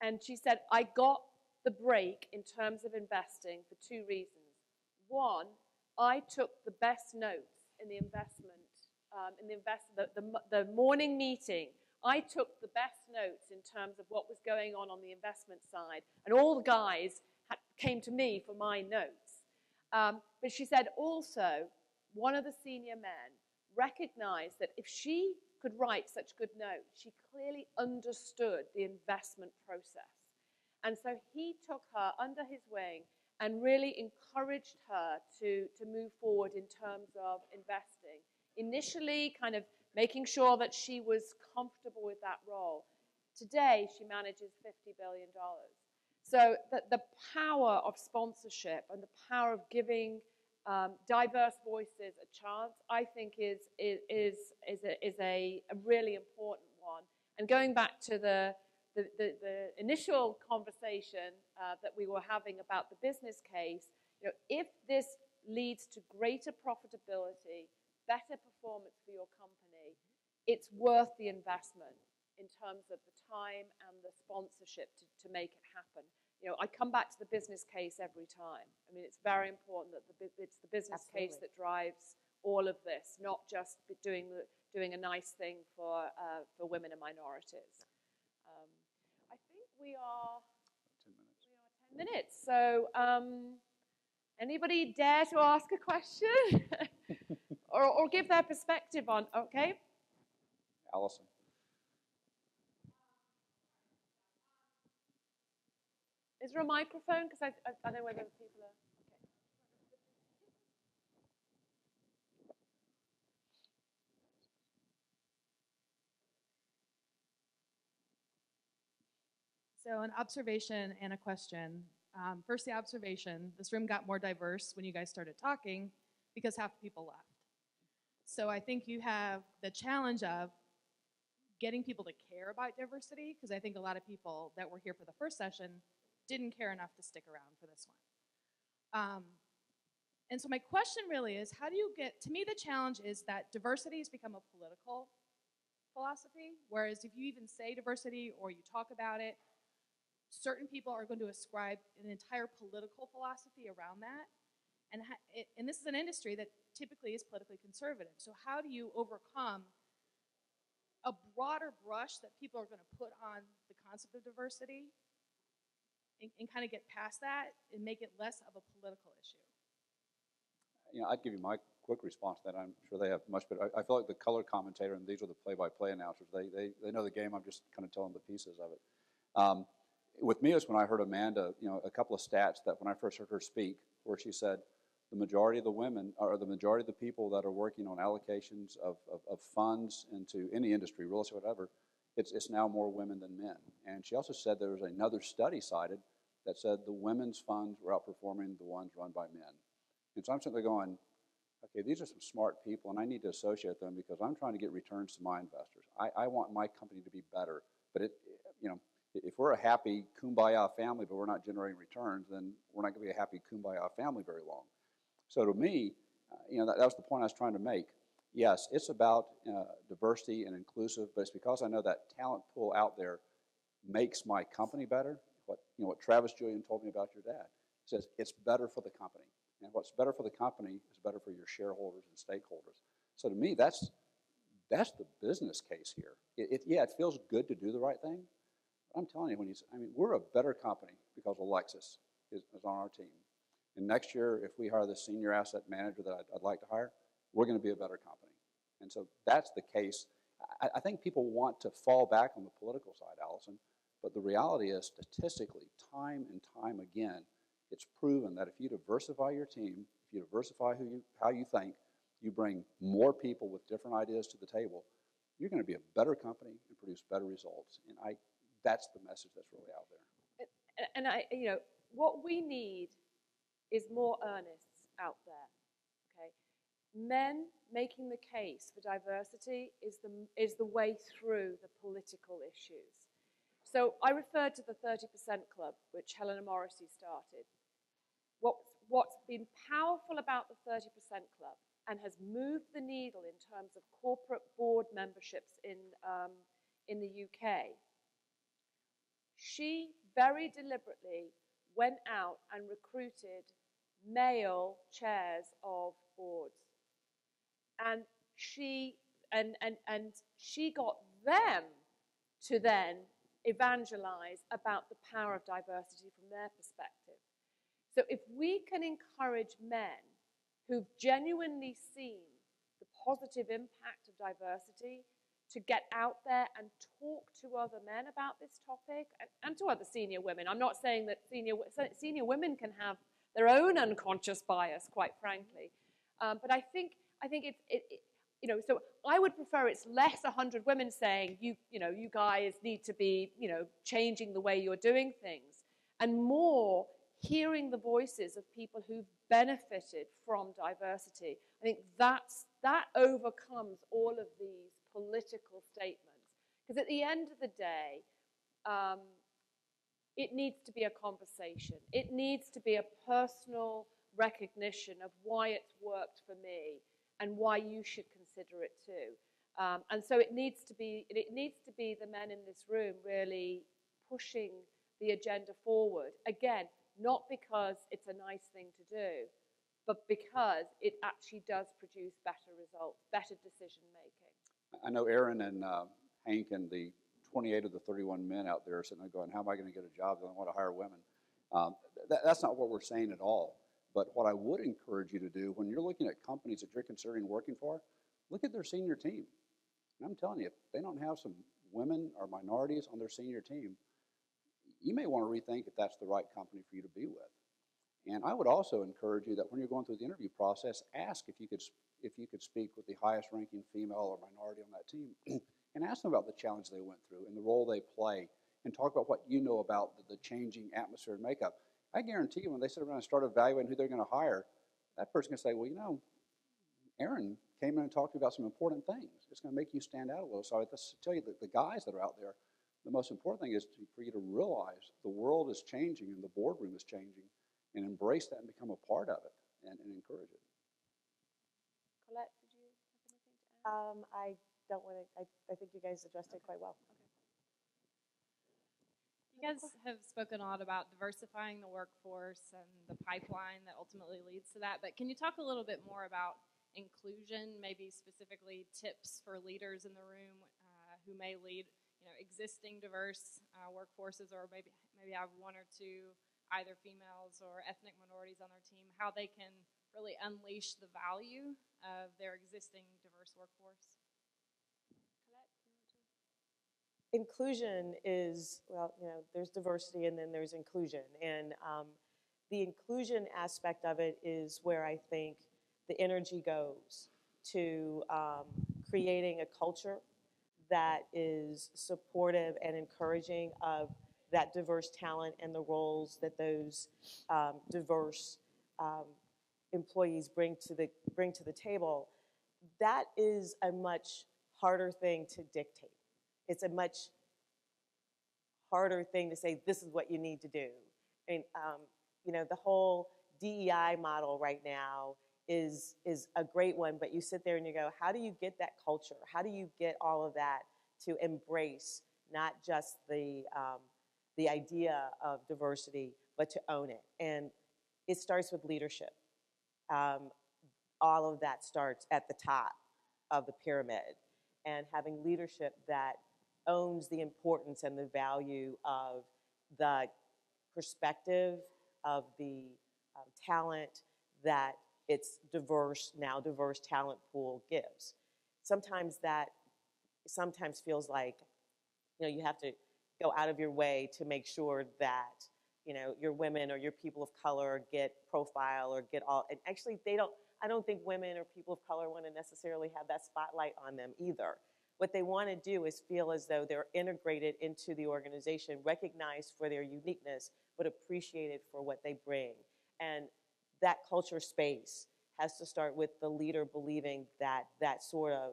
And she said, I got the break in terms of investing for two reasons. One, I took the best notes in the the morning meeting. I took the best notes in terms of what was going on the investment side, and all the guys came to me for my notes. But she said also, one of the senior men recognized that if she could write such good notes, she clearly understood the investment process. And so he took her under his wing and really encouraged her to move forward in terms of investing. Initially, kind of making sure that she was comfortable with that role. Today, she manages $50 billion. So the power of sponsorship and the power of giving diverse voices a chance, I think, is a really important one. And going back to the initial conversation that we were having about the business case, if this leads to greater profitability, better performance for your company, it's worth the investment in terms of the time and the sponsorship to make it happen. I come back to the business case every time. I mean, it's very important that it's the business case that drives all of this, not just doing a nice thing for women and minorities. I think we are 10 minutes. So anybody dare to ask a question or give their perspective on, okay? Allison. Is there a microphone? Because I don't know whether people are... Okay. So an observation and a question. First, the observation. This room got more diverse when you guys started talking because half the people left. So I think you have the challenge of getting people to care about diversity, because I think a lot of people that were here for the first session didn't care enough to stick around for this one. And so my question really is, how do you get, to me the challenge is that diversity has become a political philosophy, whereas if you even say diversity or you talk about it, certain people are going to ascribe an entire political philosophy around that. And this is an industry that typically is politically conservative. So how do you overcome a broader brush that people are going to put on the concept of diversity and kind of get past that and make it less of a political issue? I'd give you my quick response to that. I'm sure they have much, but I feel like the color commentator, and these are the play-by-play announcers, they know the game. I'm just kind of telling the pieces of it. With me, it's when I heard Amanda, a couple of stats that when I first heard her speak, where she said, the majority of the women, or the majority of the people that are working on allocations of funds into any industry, real estate, whatever, it's now more women than men. And she also said there was another study cited that said the women's funds were outperforming the ones run by men. And so I'm sitting there going, okay, these are some smart people, and I need to associate them because I'm trying to get returns to my investors. I want my company to be better. But if we're a happy kumbaya family, but we're not generating returns, then we're not going to be a happy kumbaya family very long. So to me, that was the point I was trying to make. Yes, it's about diversity and inclusive, but it's because I know that talent pool out there makes my company better. What Travis Julian told me about your dad. He says it's better for the company. And what's better for the company is better for your shareholders and stakeholders. So to me, that's the business case here. It feels good to do the right thing. But I'm telling you, we're a better company because Alexis is on our team. And next year, if we hire the senior asset manager that I'd like to hire, we're going to be a better company. And so that's the case. I think people want to fall back on the political side, Allison, but the reality is statistically, time and time again, it's proven that if you diversify your team, if you diversify how you think, you bring more people with different ideas to the table, you're going to be a better company and produce better results. And that's the message that's really out there. And what we need is more Ernests out there. Okay, men making the case for diversity is the way through the political issues. So I referred to the 30% Club, which Helena Morrissey started. What's been powerful about the 30% Club and has moved the needle in terms of corporate board memberships in the UK, she very deliberately went out and recruited male chairs of boards. And she got them to then evangelize about the power of diversity from their perspective. So if we can encourage men who've genuinely seen the positive impact of diversity to get out there and talk to other men about this topic, and to other senior women. I'm not saying that senior women can have their own unconscious bias, quite frankly. But I think so I would prefer it's less 100 women saying, you guys need to be, changing the way you're doing things, and more hearing the voices of people who've benefited from diversity. I think that overcomes all of these political statements. Because at the end of the day, it needs to be a conversation. It needs to be a personal recognition of why it's worked for me and why you should consider it too. And so it needs to be the men in this room really pushing the agenda forward. Again, not because it's a nice thing to do, but because it actually does produce better results, better decision making. I know Aaron and Hank and the 28 of the 31 men out there are sitting there going, how am I going to get a job? I want to hire women. That's not what we're saying at all. But what I would encourage you to do when you're looking at companies that you're considering working for, look at their senior team. And I'm telling you, if they don't have some women or minorities on their senior team, you may want to rethink if that's the right company for you to be with. And I would also encourage you that when you're going through the interview process, ask if you could speak with the highest ranking female or minority on that team and ask them about the challenge they went through and the role they play and talk about what you know about the changing atmosphere and makeup. I guarantee you when they sit around and start evaluating who they're going to hire, that person can say, well, Aaron came in and talked to you about some important things. It's going to make you stand out a little. So I tell you that the guys that are out there, the most important thing is for you to realize the world is changing and the boardroom is changing, and embrace that and become a part of it and encourage it. Collete, did you have anything to add? I don't want to, I think you guys addressed it quite well. You guys have spoken a lot about diversifying the workforce and the pipeline that ultimately leads to that, but can you talk a little bit more about inclusion, maybe specifically tips for leaders in the room who may lead existing diverse workforces, or maybe have one or two either females or ethnic minorities on their team, how they can really unleash the value of their existing diverse workforce? Inclusion is, well, there's diversity and then there's inclusion. And The inclusion aspect of it is where I think the energy goes to creating a culture that is supportive and encouraging of that diverse talent and the roles that those diverse employees bring to the table. That is a much harder thing to dictate. It's a much harder thing to say, this is what you need to do. I mean, you know, the whole DEI model right now is a great one, but you sit there and you go, how do you get that culture? How do you get all of that to embrace not just the idea of diversity, but to own it? And it starts with leadership. All of that starts at the top of the pyramid, and having leadership that owns the importance and the value of the perspective of the talent that its now diverse talent pool gives. Sometimes feels like, you know, you have to go out of your way to make sure that, you know, your women or your people of color get profile or get all, and actually I don't think women or people of color want to necessarily have that spotlight on them either. What they want to do is feel as though they're integrated into the organization, recognized for their uniqueness, but appreciated for what they bring. And that culture space has to start with the leader believing that that sort of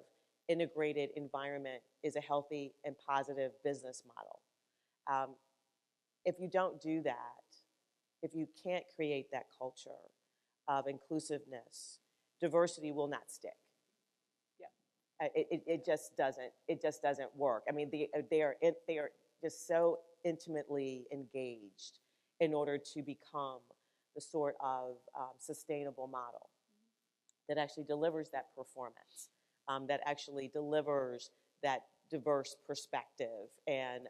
integrated environment is a healthy and positive business model. If you don't do that, if you can't create that culture of inclusiveness, diversity will not stick. Yeah, it just doesn't. It just doesn't work. I mean, they are just so intimately engaged in order to become the sort of sustainable model that actually delivers that performance, that actually delivers that diverse perspective and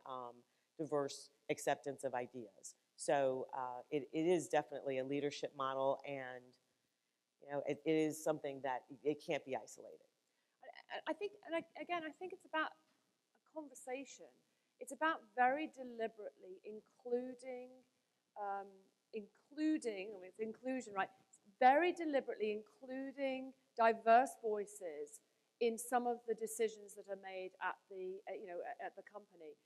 diverse acceptance of ideas. So it is definitely a leadership model, and you know, it is something that it can't be isolated. I think, and again, I think it's about a conversation. It's about very deliberately including, I mean, it's inclusion, right? Very deliberately including diverse voices in some of the decisions that are made at the, you know, at the company.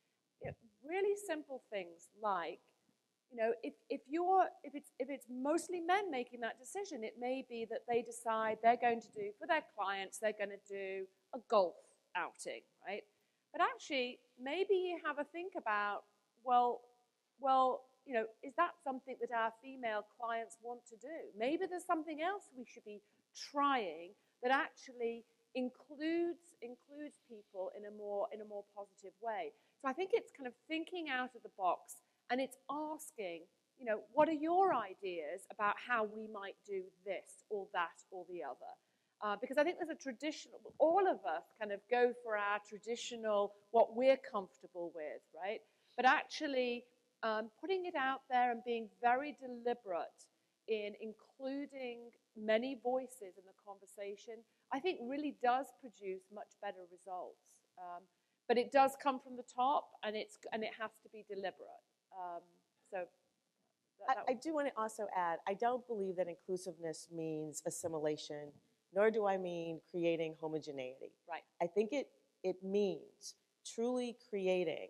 You know, really simple things like, you know, if it's mostly men making that decision, it may be that they decide they're going to do, for their clients, they're going to do a golf outing, right? But actually, maybe you have a think about, well, you know, is that something that our female clients want to do? Maybe there's something else we should be trying that actually includes people in a more positive way. So I think it's kind of thinking out of the box, and it's asking, you know, what are your ideas about how we might do this or that or the other? Because I think there's a traditional, all of us kind of go for our traditional, what we're comfortable with, right? But actually putting it out there and being very deliberate in including many voices in the conversation, I think really does produce much better results. But it does come from the top, and it has to be deliberate. I do want to also add, I don't believe that inclusiveness means assimilation, nor do I mean creating homogeneity. Right. I think it means truly creating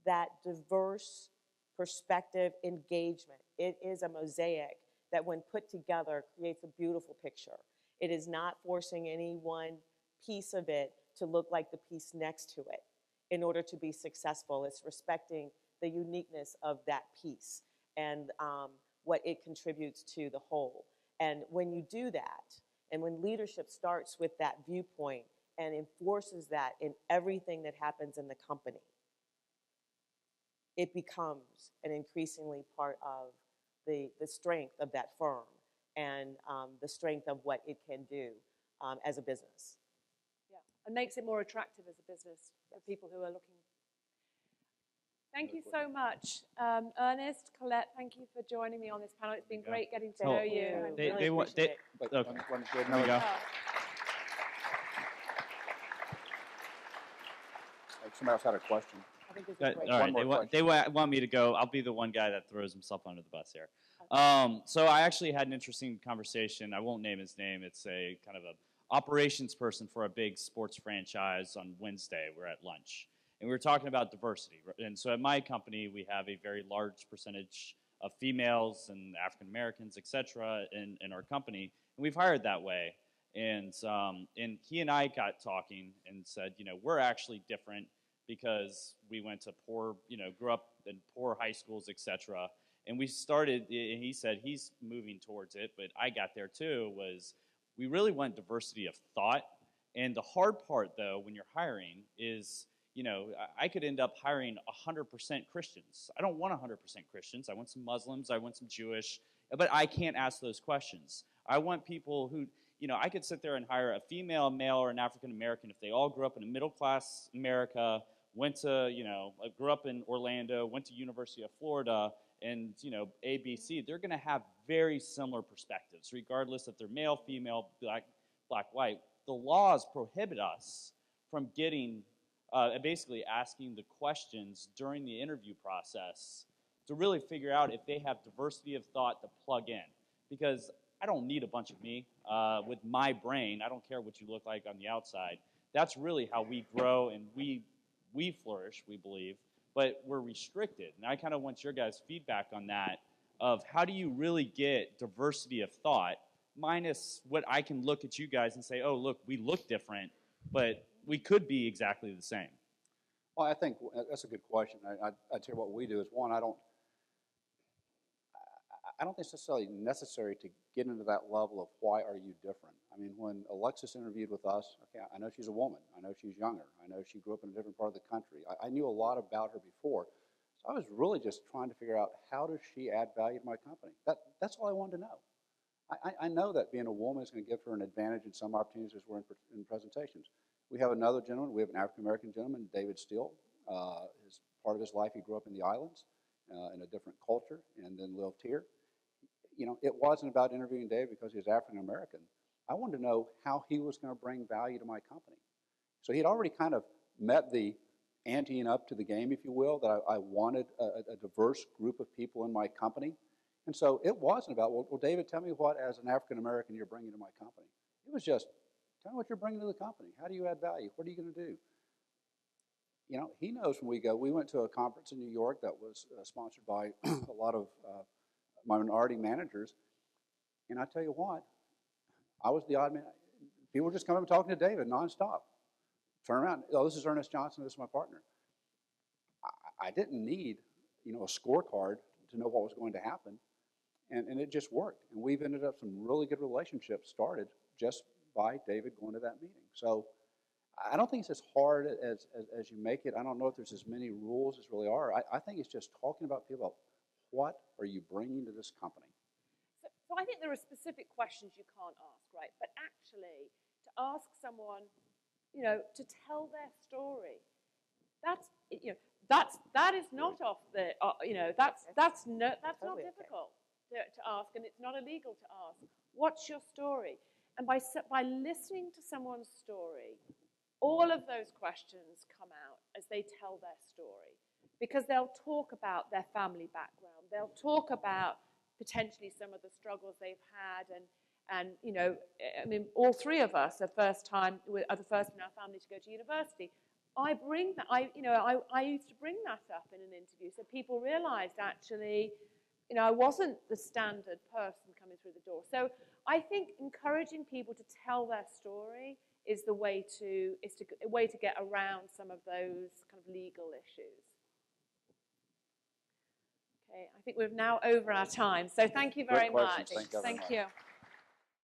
that diverse perspective engagement. It is a mosaic that, when put together, creates a beautiful picture. It is not forcing any one piece of it to look like the piece next to it in order to be successful. It's respecting the uniqueness of that piece and what it contributes to the whole. And when you do that, and when leadership starts with that viewpoint and enforces that in everything that happens in the company, it becomes an increasingly part of the strength of that firm and the strength of what it can do as a business. Yeah, and makes it more attractive as a business for people who are looking. Thank you so much. Ernest, Collete, thank you for joining me on this panel. It's been great getting to know you. There we go. Somebody else had a question. I think this is All great. right, One more they want me to go. I'll be the one guy that throws himself under the bus here. So I actually had an interesting conversation. I won't name his name. It's a kind of a operations person for a big sports franchise on Wednesday. We're at lunch, and we were talking about diversity. And so at my company, we have a very large percentage of females and African Americans, et cetera, in our company, and we've hired that way. And he and I got talking and said, we're actually different because we went to poor, grew up in poor high schools, et cetera. And we started, and he said he's moving towards it, but I got there too, was we really want diversity of thought. And the hard part, though, when you're hiring is, I could end up hiring 100% Christians. I don't want 100% Christians. I want some Muslims. I want some Jewish. But I can't ask those questions. I want people who, I could sit there and hire a female, a male, or an African American if they all grew up in a middle-class America, went to, grew up in Orlando, went to University of Florida, and, ABC. They're going to have very similar perspectives, regardless if they're male, female, black, white. The laws prohibit us from getting, basically asking the questions during the interview process to really figure out if they have diversity of thought to plug in. Because I don't need a bunch of me with my brain. I don't care what you look like on the outside. That's really how we grow and we flourish, we believe, but we're restricted. And I kind of want your guys' feedback on that, of how do you really get diversity of thought, minus what I can look at you guys and say, oh, look, we look different, but we could be exactly the same. Well, I think that's a good question. I tell you what we do is, one, I don't think it's necessary to get into that level of why are you different. I mean, when Alexis interviewed with us, okay, I know she's a woman. I know she's younger. I know she grew up in a different part of the country. I knew a lot about her before. So I was really just trying to figure out, how does she add value to my company? That's all I wanted to know. I know that being a woman is going to give her an advantage in some opportunities as we're in presentations. We have another gentleman. We have an African-American gentleman, David Steele. His part of his life, he grew up in the islands in a different culture and then lived here. It wasn't about interviewing Dave because he was African-American. I wanted to know how he was going to bring value to my company. So he'd already kind of met the anteing up to the game, if you will, that I wanted a diverse group of people in my company. And so it wasn't about, well, David, tell me what, as an African-American, you're bringing to my company. It was just, tell me what you're bringing to the company. How do you add value? What are you going to do? He knows when we went to a conference in New York that was sponsored by a lot of minority managers. And I tell you what, I was the odd man. People were just coming up and talking to David nonstop. Turn around, oh, this is Ernest Johnson, this is my partner. I didn't need, a scorecard to know what was going to happen. And it just worked. And we've ended up some really good relationships started just by David going to that meeting. So I don't think it's as hard as you make it. I don't know if there's as many rules as really are. I think it's just talking about people. What are you bringing to this company? So I think there are specific questions you can't ask, right? But actually, to ask someone, to tell their story, that is not off the, that's not difficult to ask, and it's not illegal to ask. What's your story? And by listening to someone's story, all of those questions come out as they tell their story. Because they'll talk about their family background. They'll talk about potentially some of the struggles they've had. And I mean, all three of us are the first in our family to go to university. I bring that, I used to bring that up in an interview. So people realized actually, I wasn't the standard person coming through the door. So I think encouraging people to tell their story is a way to get around some of those kind of legal issues. Okay, I think we're now over our time, so thank you very much. Thank you.